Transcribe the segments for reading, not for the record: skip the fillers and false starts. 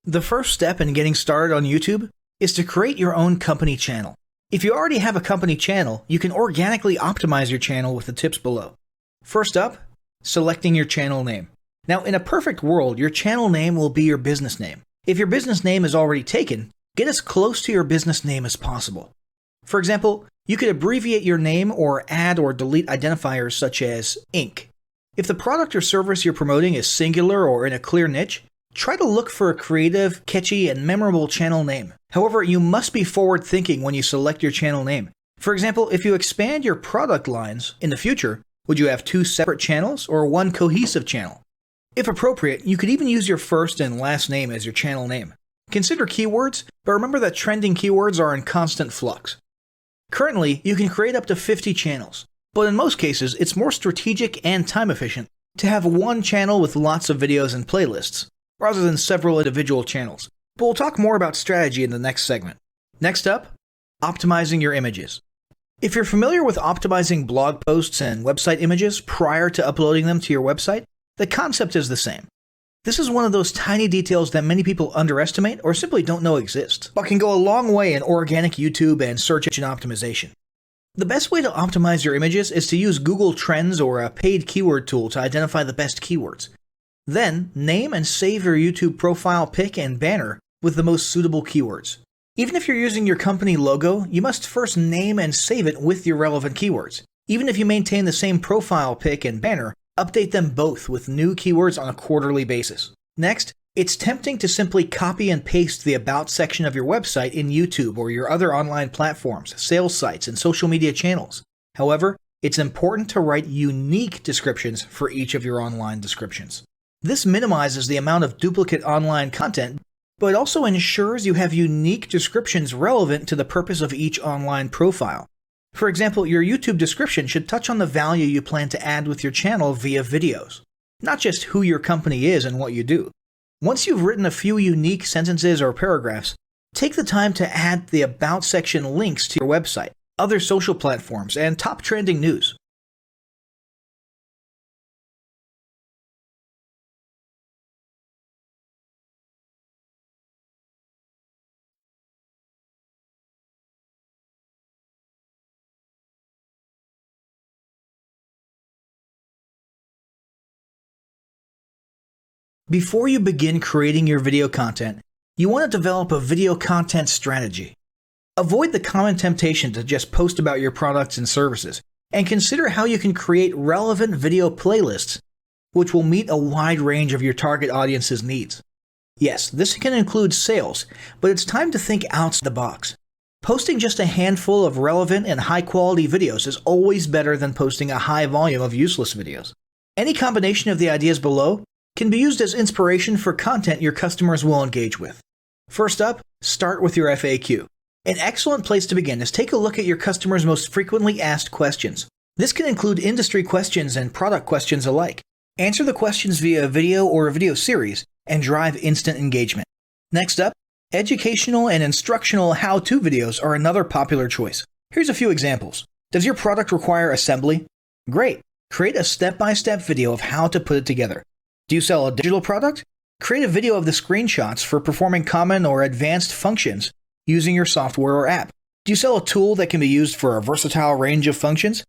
The first step in getting started on YouTube is to create your own company channel. If you already have a company channel, you can organically optimize your channel with the tips below. First up, selecting your channel name. Now, in a perfect world, your channel name will be your business name. If your business name is already taken, get as close to your business name as possible. For example, you could abbreviate your name or add or delete identifiers such as Inc. If the product or service you're promoting is singular or in a clear niche, try to look for a creative, catchy, and memorable channel name. However, you must be forward-thinking when you select your channel name. For example, if you expand your product lines in the future, would you have 2 separate channels or 1 cohesive channel? If appropriate, you could even use your first and last name as your channel name. Consider keywords, but remember that trending keywords are in constant flux. Currently, you can create up to 50 channels, but in most cases, it's more strategic and time efficient to have one channel with lots of videos and playlists, rather than several individual channels. But we'll talk more about strategy in the next segment. Next up, optimizing your images. If you're familiar with optimizing blog posts and website images prior to uploading them to your website, the concept is the same. This is one of those tiny details that many people underestimate or simply don't know exist, but can go a long way in organic YouTube and search engine optimization. The best way to optimize your images is to use Google Trends or a paid keyword tool to identify the best keywords. Then, name and save your YouTube profile pic and banner with the most suitable keywords. Even if you're using your company logo, you must first name and save it with your relevant keywords. Even if you maintain the same profile pic and banner, update them both with new keywords on a quarterly basis. Next, it's tempting to simply copy and paste the About section of your website in YouTube or your other online platforms, sales sites, and social media channels. However, it's important to write unique descriptions for each of your online descriptions. This minimizes the amount of duplicate online content, but also ensures you have unique descriptions relevant to the purpose of each online profile. For example, your YouTube description should touch on the value you plan to add with your channel via videos, not just who your company is and what you do. Once you've written a few unique sentences or paragraphs, take the time to add the About section links to your website, other social platforms, and top trending news. Before you begin creating your video content, you want to develop a video content strategy. Avoid the common temptation to just post about your products and services, and consider how you can create relevant video playlists which will meet a wide range of your target audience's needs. Yes, this can include sales, but it's time to think outside the box. Posting just a handful of relevant and high-quality videos is always better than posting a high volume of useless videos. Any combination of the ideas below can be used as inspiration for content your customers will engage with. First up, start with your FAQ. An excellent place to begin is take a look at your customers' most frequently asked questions. This can include industry questions and product questions alike. Answer the questions via a video or a video series and drive instant engagement. Next up, educational and instructional how-to videos are another popular choice. Here's a few examples. Does your product require assembly? Great! Create a step-by-step video of how to put it together. Do you sell a digital product? Create a video of the screenshots for performing common or advanced functions using your software or app. Do you sell a tool that can be used for a versatile range of functions?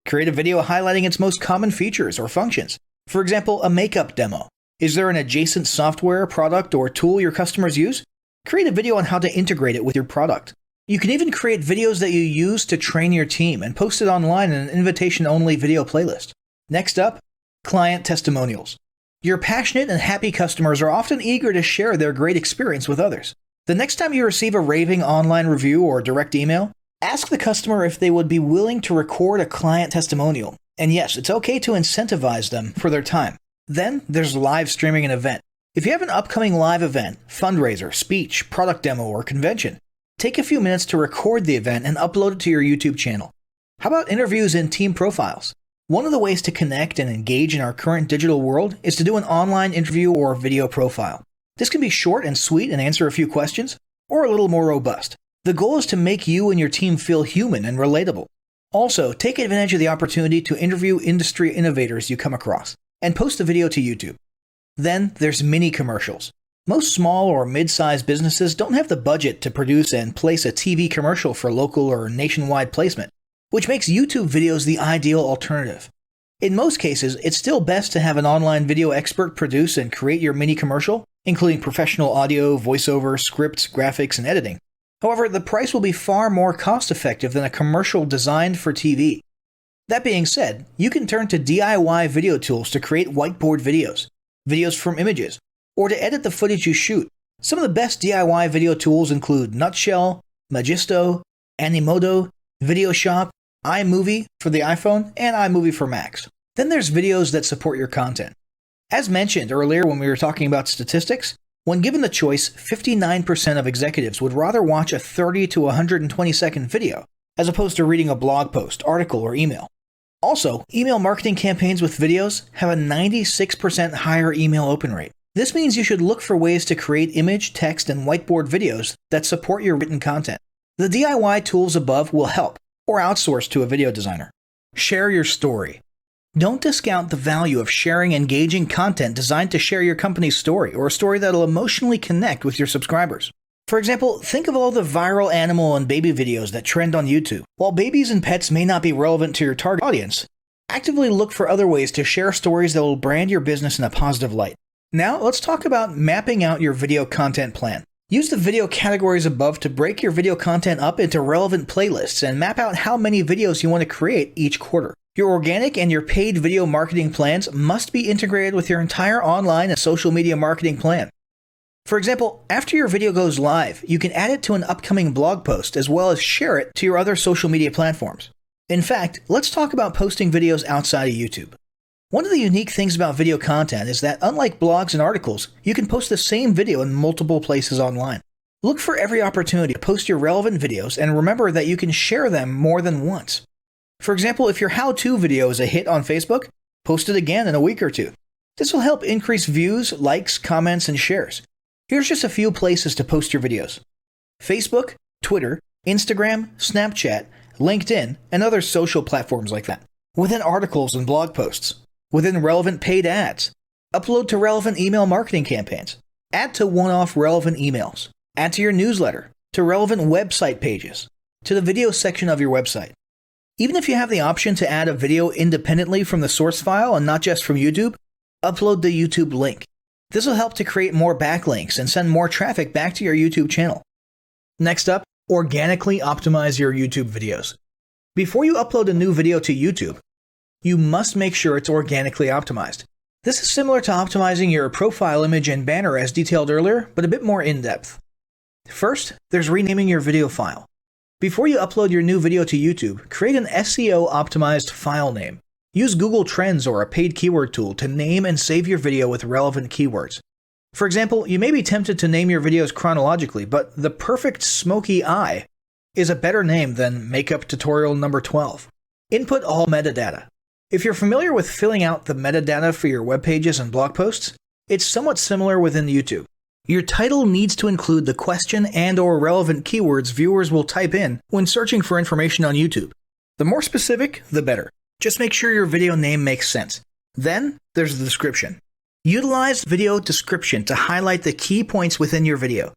Create a video highlighting its most common features or functions. For example, a makeup demo. Is there an adjacent software, product, or tool your customers use? Create a video on how to integrate it with your product. You can even create videos that you use to train your team and post it online in an invitation-only video playlist. Next up, client testimonials. Your passionate and happy customers are often eager to share their great experience with others. The next time you receive a raving online review or direct email, ask the customer if they would be willing to record a client testimonial. And yes, it's okay to incentivize them for their time. Then there's live streaming an event. If you have an upcoming live event, fundraiser, speech, product demo, or convention, take a few minutes to record the event and upload it to your YouTube channel. How about interviews and team profiles? One of the ways to connect and engage in our current digital world is to do an online interview or video profile. This can be short and sweet and answer a few questions, or a little more robust. The goal is to make you and your team feel human and relatable. Also, take advantage of the opportunity to interview industry innovators you come across, and post the video to YouTube. Then there's mini commercials. Most small or mid-sized businesses don't have the budget to produce and place a TV commercial for local or nationwide placement, which makes YouTube videos the ideal alternative. In most cases, it's still best to have an online video expert produce and create your mini commercial, including professional audio, voiceover, scripts, graphics, and editing. However, the price will be far more cost-effective than a commercial designed for TV. That being said, you can turn to DIY video tools to create whiteboard videos, videos from images, or to edit the footage you shoot. Some of the best DIY video tools include Nutshell, Magisto, Animoto, Videoshop, iMovie for the iPhone, and iMovie for Macs. Then there's videos that support your content. As mentioned earlier when we were talking about statistics, when given the choice, 59% of executives would rather watch a 30 to 120 second video as opposed to reading a blog post, article, or email. Also, email marketing campaigns with videos have a 96% higher email open rate. This means you should look for ways to create image, text, and whiteboard videos that support your written content. The DIY tools above will help, or outsource to a video designer. Share your story. Don't discount the value of sharing engaging content designed to share your company's story, or a story that'll emotionally connect with your subscribers. For example, think of all the viral animal and baby videos that trend on YouTube. While babies and pets may not be relevant to your target audience, actively look for other ways to share stories that will brand your business in a positive light. Now, let's talk about mapping out your video content plan. Use the video categories above to break your video content up into relevant playlists and map out how many videos you want to create each quarter. Your organic and your paid video marketing plans must be integrated with your entire online and social media marketing plan. For example, after your video goes live, you can add it to an upcoming blog post as well as share it to your other social media platforms. In fact, let's talk about posting videos outside of YouTube. One of the unique things about video content is that unlike blogs and articles, you can post the same video in multiple places online. Look for every opportunity to post your relevant videos and remember that you can share them more than once. For example, if your how-to video is a hit on Facebook, post it again in a week or two. This will help increase views, likes, comments, and shares. Here's just a few places to post your videos: Facebook, Twitter, Instagram, Snapchat, LinkedIn, and other social platforms like that. Within articles and blog posts. Within relevant paid ads. Upload to relevant email marketing campaigns. Add to one-off relevant emails. Add to your newsletter. To relevant website pages. To the video section of your website. Even if you have the option to add a video independently from the source file and not just from YouTube, upload the YouTube link. This will help to create more backlinks and send more traffic back to your YouTube channel. Next up, organically optimize your YouTube videos. Before you upload a new video to YouTube, you must make sure it's organically optimized. This is similar to optimizing your profile image and banner as detailed earlier, but a bit more in-depth. First, there's renaming your video file. Before you upload your new video to YouTube, create an SEO-optimized file name. Use Google Trends or a paid keyword tool to name and save your video with relevant keywords. For example, you may be tempted to name your videos chronologically, but the perfect smoky eye is a better name than makeup tutorial number 12. Input all metadata. If you're familiar with filling out the metadata for your web pages and blog posts, it's somewhat similar within YouTube. Your title needs to include the question and/or relevant keywords viewers will type in when searching for information on YouTube. The more specific, the better. Just make sure your video name makes sense. Then, there's the description. Utilize video description to highlight the key points within your video.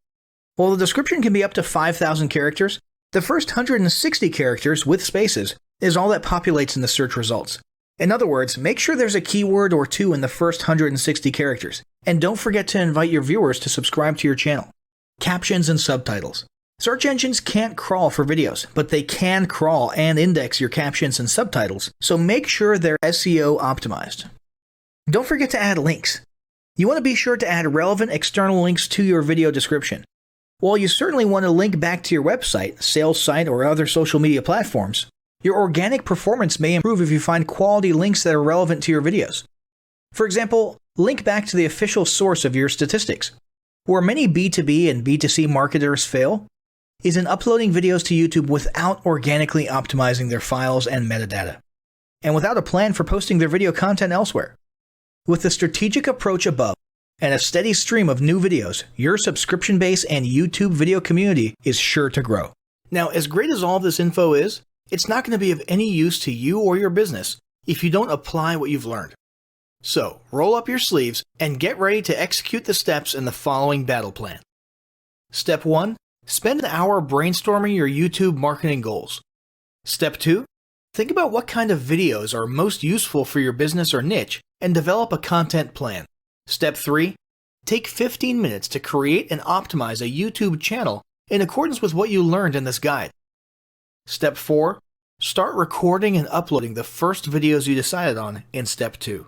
While the description can be up to 5,000 characters, the first 160 characters with spaces is all that populates in the search results. In other words, make sure there's a keyword or two in the first 160 characters, and don't forget to invite your viewers to subscribe to your channel. Captions and subtitles. Search engines can't crawl for videos, but they can crawl and index your captions and subtitles, so make sure they're SEO optimized. Don't forget to add links. You want to be sure to add relevant external links to your video description. While you certainly want to link back to your website, sales site, or other social media platforms, your organic performance may improve if you find quality links that are relevant to your videos. For example, link back to the official source of your statistics. Where many B2B and B2C marketers fail is in uploading videos to YouTube without organically optimizing their files and metadata, and without a plan for posting their video content elsewhere. With the strategic approach above and a steady stream of new videos, your subscription base and YouTube video community is sure to grow. Now, as great as all this info is, it's not going to be of any use to you or your business if you don't apply what you've learned. So, roll up your sleeves and get ready to execute the steps in the following battle plan. Step 1. Spend an hour brainstorming your YouTube marketing goals. Step 2. Think about what kind of videos are most useful for your business or niche and develop a content plan. Step 3. Take 15 minutes to create and optimize a YouTube channel in accordance with what you learned in this guide. Step 4. Start recording and uploading the first videos you decided on in Step 2.